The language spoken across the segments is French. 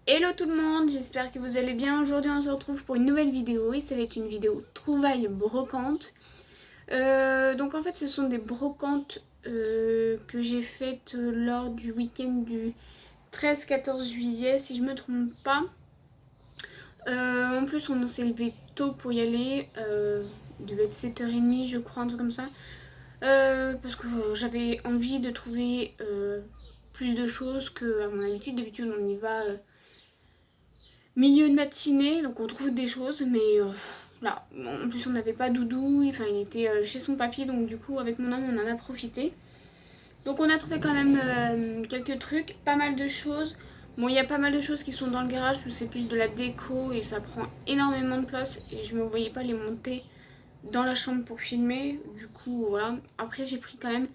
Hello tout le monde, j'espère que vous allez bien. Aujourd'hui on se retrouve pour une nouvelle vidéo et ça va être une vidéo trouvailles brocantes. Donc en fait ce sont des brocantes que j'ai faites lors du week-end du 13-14 juillet si je me trompe pas. En plus on s'est levé tôt pour y aller, il devait être 7h30 je crois, un truc comme ça. Parce que j'avais envie de trouver plus de choses qu'à mon habitude. D'habitude on y va milieu de matinée, donc on trouve des choses, mais là, en plus on n'avait pas doudou, enfin il était chez son papy, donc du coup avec mon homme on en a profité. Donc on a trouvé quand même quelques trucs, pas mal de choses. Bon, il y a pas mal de choses qui sont dans le garage, où c'est plus de la déco et ça prend énormément de place et je me voyais pas les monter dans la chambre pour filmer. Du coup voilà. Après j'ai pris quand même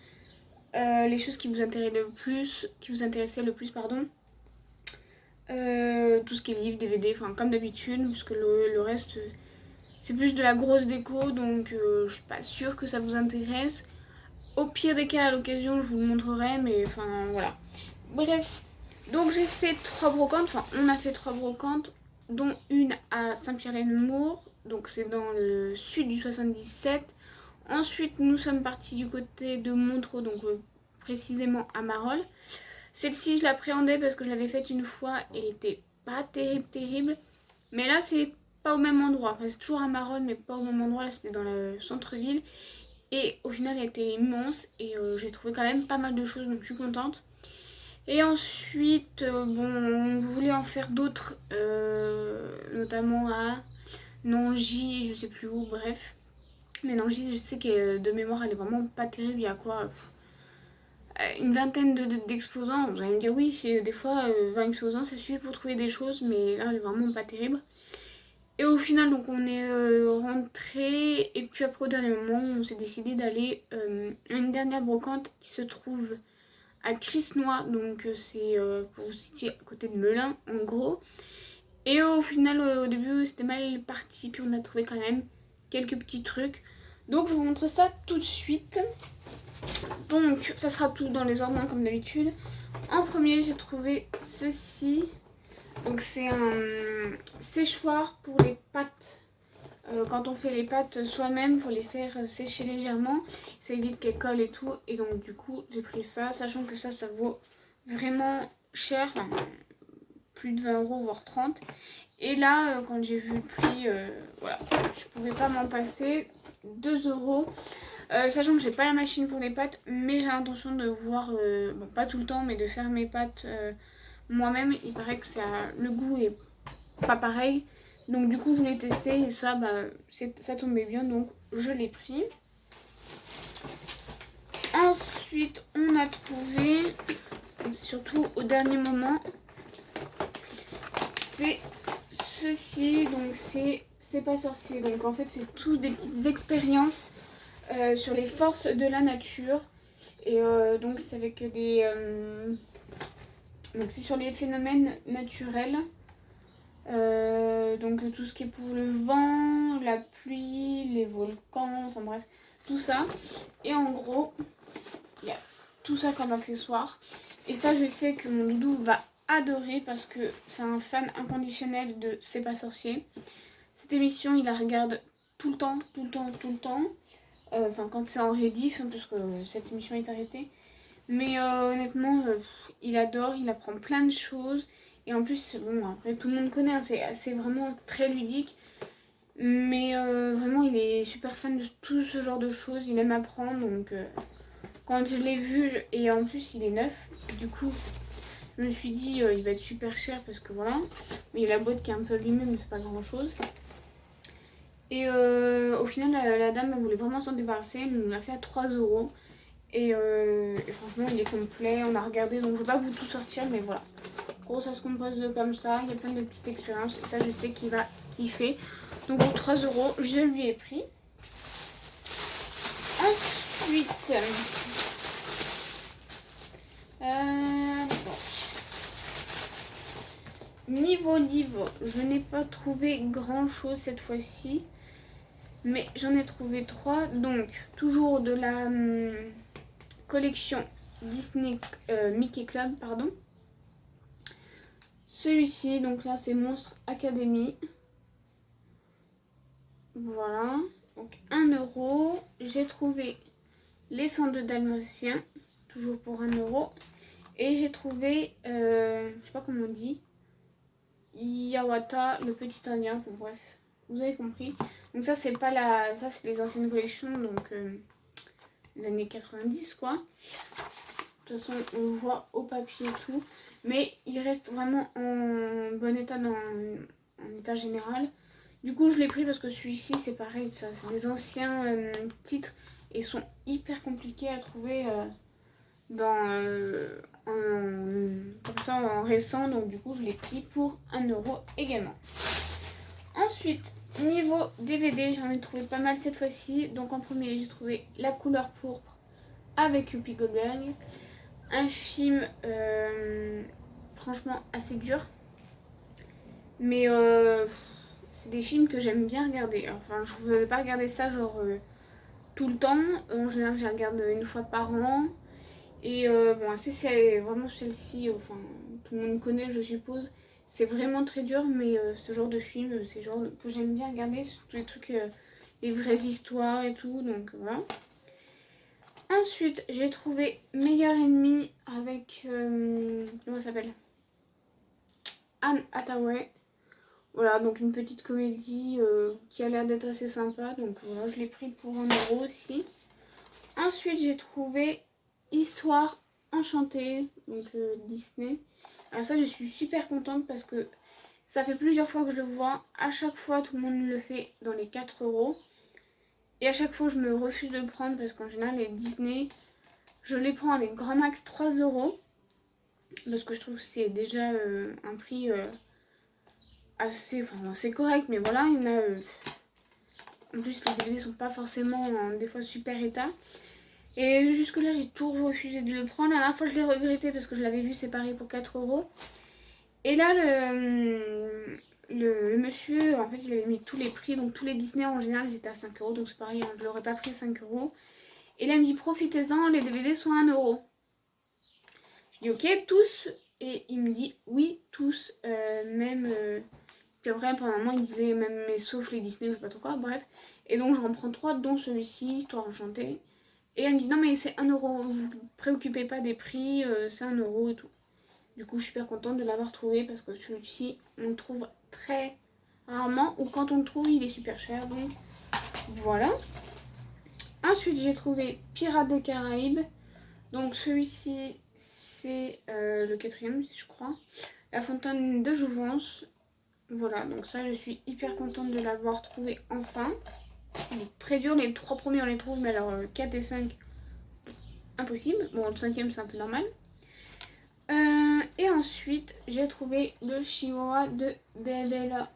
les choses qui vous intéressaient le plus, pardon. Tout ce qui est livre, DVD, enfin comme d'habitude, puisque le reste c'est plus de la grosse déco, donc je suis pas sûre que ça vous intéresse. Au pire des cas, à l'occasion, je vous le montrerai, mais enfin voilà. Bref, donc j'ai fait 3 brocantes, enfin on a fait 3 brocantes, dont une à Saint-Pierre-les-Nemours, donc c'est dans le sud du 77. Ensuite, nous sommes partis du côté de Montreux, donc précisément à Marolles. Celle-ci, je l'appréhendais parce que je l'avais faite une fois, elle était pas terrible, terrible. Mais là, c'est pas au même endroit. Enfin, c'est toujours à Marolles, mais pas au même endroit. Là, c'était dans le centre-ville. Et au final, elle était immense. Et j'ai trouvé quand même pas mal de choses, donc je suis contente. Et ensuite, bon, on voulait en faire d'autres, notamment à Nangy, je sais plus où, bref. Mais Nangy, je sais que de mémoire, elle est vraiment pas terrible. Il y a quoi, une vingtaine d'exposants. Vous allez me dire, oui, c'est des fois 20 exposants, c'est suffit pour trouver des choses, mais là, elle est vraiment pas terrible. Et au final, donc on est rentré. Et puis après, au dernier moment, on s'est décidé d'aller à une dernière brocante qui se trouve à Crisnois. Donc c'est pour vous situer à côté de Melun, en gros. Et au final, au début, c'était mal parti. Puis on a trouvé quand même quelques petits trucs. Donc je vous montre ça tout de suite. Donc ça sera tout dans les ordres comme d'habitude. En premier, j'ai trouvé ceci. Donc c'est un séchoir pour les pâtes. Quand on fait les pâtes soi-même, il faut les faire sécher légèrement. Ça évite qu'elles collent et tout. Et donc du coup, j'ai pris ça, sachant que ça vaut vraiment cher. Enfin, plus de 20 euros, voire 30. Et là, quand j'ai vu le prix, voilà, je pouvais pas m'en passer. 2 euros. Sachant que j'ai pas la machine pour les pâtes, mais j'ai l'intention de voir, bon pas tout le temps, mais de faire mes pâtes moi-même. Il paraît que le goût est pas pareil. Donc du coup je voulais tester et ça, ça tombait bien, donc je l'ai pris. Ensuite on a trouvé, surtout au dernier moment, c'est ceci. Donc c'est pas sorcier. Donc en fait c'est tous des petites expériences sur les forces de la nature. Et donc c'est avec des... donc c'est sur les phénomènes naturels. Donc tout ce qui est pour le vent, la pluie, les volcans, enfin bref, tout ça. Et en gros, il y a tout ça comme accessoire. Et ça, je sais que mon doudou va adorer parce que c'est un fan inconditionnel de C'est pas sorcier. Cette émission, il la regarde tout le temps, tout le temps, tout le temps. Enfin, quand c'est en rediff, hein, parce que cette émission est arrêtée. Mais honnêtement, il adore, il apprend plein de choses. Et en plus, bon, après, tout le monde connaît, hein, c'est vraiment très ludique. Mais vraiment, il est super fan de tout ce genre de choses. Il aime apprendre. Donc, quand je l'ai vu, et en plus, il est neuf. Du coup, je me suis dit, il va être super cher parce que voilà. Mais il y a la boîte qui est un peu abîmée, mais c'est pas grand chose. Et au final, la dame, elle voulait vraiment s'en débarrasser. Elle nous l'a fait à 3 euros. Et franchement, il est complet. On a regardé, donc je vais pas vous tout sortir, mais voilà. En gros, ça se compose de comme ça. Il y a plein de petites expériences. Et ça, je sais qu'il va kiffer. Donc pour 3 euros, je lui ai pris. Ensuite, bon. Niveau livre, je n'ai pas trouvé grand chose cette fois-ci. Mais j'en ai trouvé 3. Donc, toujours de la collection Disney Mickey Club, pardon. Celui-ci, donc là c'est Monstre Academy. Voilà, donc 1 €. J'ai trouvé les 102 Dalmatiens, toujours pour 1 €. Et j'ai trouvé, je sais pas comment on dit, Yawata, le petit indien, bon, bref, vous avez compris. Donc ça c'est pas la, ça c'est les anciennes collections, donc les années 90 quoi. De toute façon on le voit au papier et tout, mais il reste vraiment en bon état, en état général. Du coup je l'ai pris parce que celui-ci c'est pareil, ça c'est des anciens titres et sont hyper compliqués à trouver comme ça en récent, donc du coup je l'ai pris pour 1 € également. Ensuite niveau DVD, j'en ai trouvé pas mal cette fois-ci. Donc en premier j'ai trouvé La couleur pourpre avec Whoopi Goldberg, un film franchement assez dur, mais c'est des films que j'aime bien regarder. Enfin je ne vais pas regarder ça genre tout le temps, en général je la regarde une fois par an. Et bon, c'est vraiment celle-ci, enfin tout le monde connaît je suppose. C'est vraiment très dur, mais ce genre de film, c'est le genre que j'aime bien regarder, tous les trucs, les vraies histoires et tout, donc voilà. Ensuite, j'ai trouvé Meilleur ennemi avec, comment ça s'appelle, Anne Hathaway. Voilà, donc une petite comédie qui a l'air d'être assez sympa, donc voilà, je l'ai pris pour 1 € aussi. Ensuite, j'ai trouvé Histoire enchantée, donc Disney. Alors ça je suis super contente parce que ça fait plusieurs fois que je le vois. À chaque fois tout le monde le fait dans les 4 €. Et à chaque fois je me refuse de le prendre parce qu'en général les Disney, je les prends à les grand max 3 €. Parce que je trouve que c'est déjà un prix assez correct. Mais voilà, il y en a... en plus les DVD sont pas forcément des fois super état. Et jusque là j'ai toujours refusé de le prendre. La dernière fois je l'ai regretté parce que je l'avais vu séparé pour 4 €. Et là le monsieur, en fait il avait mis tous les prix. Donc tous les Disney en général ils étaient à 5 €. Donc c'est pareil, hein, je l'aurais pas pris 5 €. Et là il me dit profitez-en, les DVD sont à 1 €. Je dis ok tous. Et il me dit oui tous, même... puis après pendant un moment il disait même mais sauf les Disney, je sais pas trop quoi, bref. Et donc je reprends 3 dont celui-ci, Histoire enchantée. Et elle me dit non mais c'est 1 €, vous ne vous préoccupez pas des prix, c'est 1 € et tout. Du coup je suis super contente de l'avoir trouvé parce que celui-ci on le trouve très rarement ou quand on le trouve il est super cher, donc voilà. Ensuite j'ai trouvé Pirates des Caraïbes. Donc celui-ci c'est le 4e je crois. La Fontaine de Jouvence. Voilà, donc ça je suis hyper contente de l'avoir trouvé enfin. Il est très dur, les 3 premiers on les trouve, mais alors 4 et 5 impossible. Bon, le 5e c'est un peu normal. Et ensuite j'ai trouvé le Chihuahua de Beverly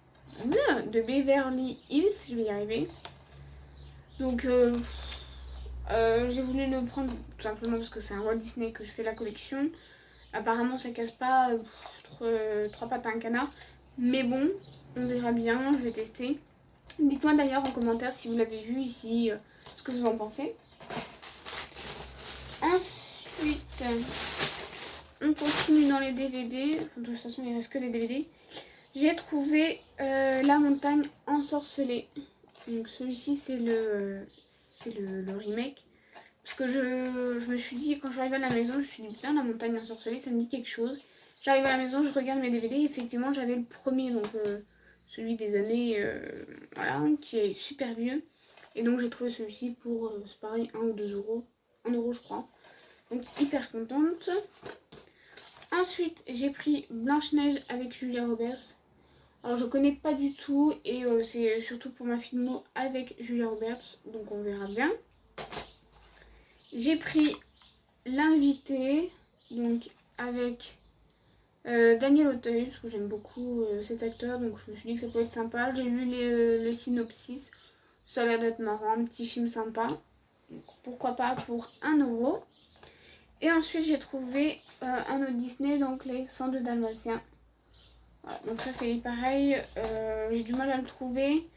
Hills, je vais y arriver. Donc j'ai voulu le prendre tout simplement parce que c'est un Walt Disney que je fais la collection. Apparemment ça casse pas 3 pattes à un canard, mais bon, on verra bien, je vais tester. Dites-moi d'ailleurs en commentaire si vous l'avez vu ici, ce que vous en pensez. Ensuite, on continue dans les DVD. Enfin, de toute façon, il reste que les DVD. J'ai trouvé La montagne ensorcelée. Donc celui-ci, c'est le remake. Parce que je me suis dit, quand je suis arrivée à la maison, je me suis dit, putain, La montagne ensorcelée, ça me dit quelque chose. J'arrive à la maison, je regarde mes DVD. Et effectivement, j'avais le premier, donc celui des années, voilà, qui est super vieux. Et donc, j'ai trouvé celui-ci pour, c'est pareil, 1 ou 2 €. 1 € je crois. Donc, hyper contente. Ensuite, j'ai pris Blanche-Neige avec Julia Roberts. Alors, je connais pas du tout et c'est surtout pour ma filmo avec Julia Roberts, donc on verra bien. J'ai pris L'invité, donc avec Daniel Auteuil, parce que j'aime beaucoup cet acteur, donc je me suis dit que ça pouvait être sympa. J'ai lu le synopsis, ça a l'air d'être marrant, un petit film sympa. Donc, pourquoi pas pour 1 €. Et ensuite j'ai trouvé un autre Disney, donc les 102 Dalmatiens. Voilà, donc ça c'est pareil, j'ai du mal à le trouver.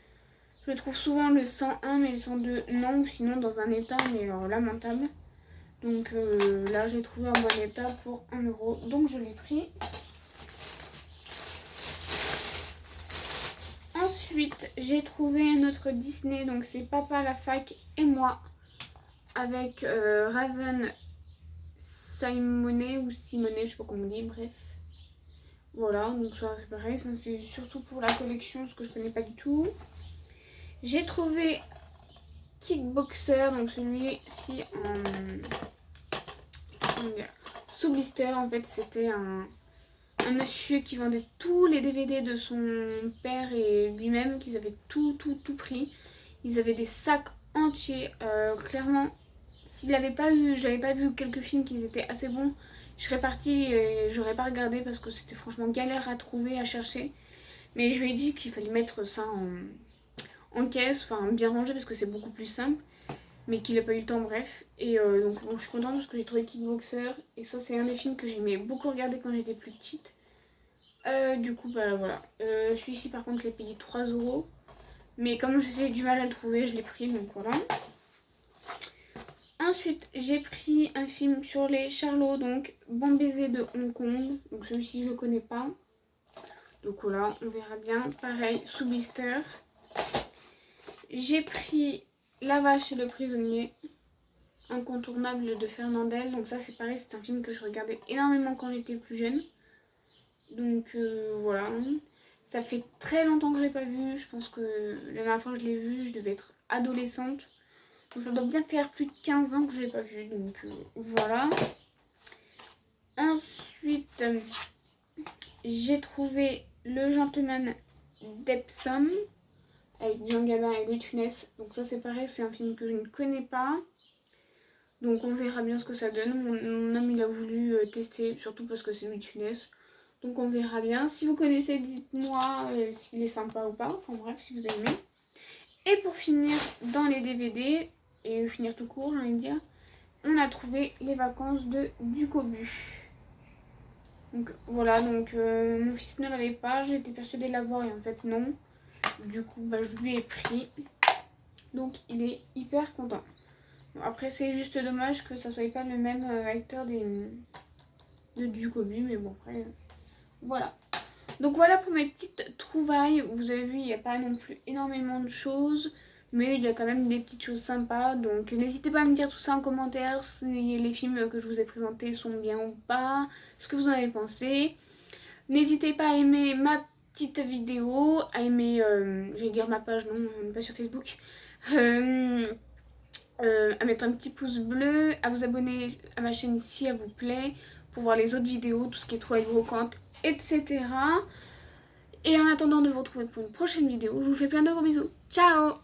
Je trouve souvent le 101 mais le 102 non, ou sinon dans un état mais lamentable. Donc là j'ai trouvé en bon état pour 1 €, donc je l'ai pris. Ensuite, j'ai trouvé un autre Disney, donc c'est Papa la fac et moi, avec Raven Simonet ou Simonet, je sais pas comment on dit, bref. Voilà, donc ça c'est pareil, ça c'est surtout pour la collection, ce que je connais pas du tout. J'ai trouvé Kickboxer, donc celui-ci sous blister. En fait, c'était un monsieur qui vendait tous les DVD de son père et lui-même, qu'ils avaient tout pris. Ils avaient des sacs entiers. Clairement, s'il n'avait pas eu, j'avais pas vu quelques films qui étaient assez bons, je serais partie et j'aurais pas regardé parce que c'était franchement galère à trouver, à chercher. Mais je lui ai dit qu'il fallait mettre ça en caisse, enfin bien rangé parce que c'est beaucoup plus simple. Mais qu'il n'a pas eu le temps, bref. Et donc bon, je suis contente parce que j'ai trouvé Kickboxer. Et ça, c'est un des films que j'aimais beaucoup regarder quand j'étais plus petite. Du coup, bah voilà. Celui-ci, par contre, je l'ai payé 3€. Mais comme j'ai du mal à le trouver, je l'ai pris, donc voilà. Ensuite, j'ai pris un film sur les Charlots, donc Bon baiser de Hong Kong. Donc celui-ci, je ne connais pas. Donc voilà, on verra bien. Pareil, sous blister. J'ai pris La vache et le prisonnier, incontournable de Fernandel. Donc ça, c'est pareil, c'est un film que je regardais énormément quand j'étais plus jeune. Donc voilà. Ça fait très longtemps que je l'ai pas vu. Je pense que la dernière fois que je l'ai vu, je devais être adolescente. Donc ça doit bien faire plus de 15 ans que je l'ai pas vu. Donc voilà. Ensuite, j'ai trouvé Le Gentleman d'Epsom avec Jean Gabin et Louis de Funès. Donc ça, c'est pareil, c'est un film que je ne connais pas. Donc on verra bien ce que ça donne. Mon homme, il a voulu tester, surtout parce que c'est Louis de Funès. Donc on verra bien. Si vous connaissez, dites-moi s'il est sympa ou pas. Enfin bref, si vous avez aimé. Et pour finir, dans les DVD, et finir tout court, j'ai envie de dire, on a trouvé Les vacances de Ducobu. Donc voilà, donc mon fils ne l'avait pas. J'étais persuadée de l'avoir et en fait non. Du coup, bah, je lui ai pris. Donc il est hyper content. Bon, après, c'est juste dommage que ça soit pas le même acteur de Ducobu. Mais bon, après... Voilà. Donc voilà pour mes petites trouvailles. Vous avez vu, il n'y a pas non plus énormément de choses. Mais il y a quand même des petites choses sympas. Donc n'hésitez pas à me dire tout ça en commentaire. Si les films que je vous ai présentés sont bien ou pas. Ce que vous en avez pensé. N'hésitez pas à aimer ma petite vidéo. À aimer, j'allais dire ma page, non, on n'est pas sur Facebook. À mettre un petit pouce bleu. À vous abonner à ma chaîne si elle vous plaît. Pour voir les autres vidéos, tout ce qui est trouvailles brocantes, etc. Et en attendant de vous retrouver pour une prochaine vidéo, je vous fais plein de gros bisous. Ciao!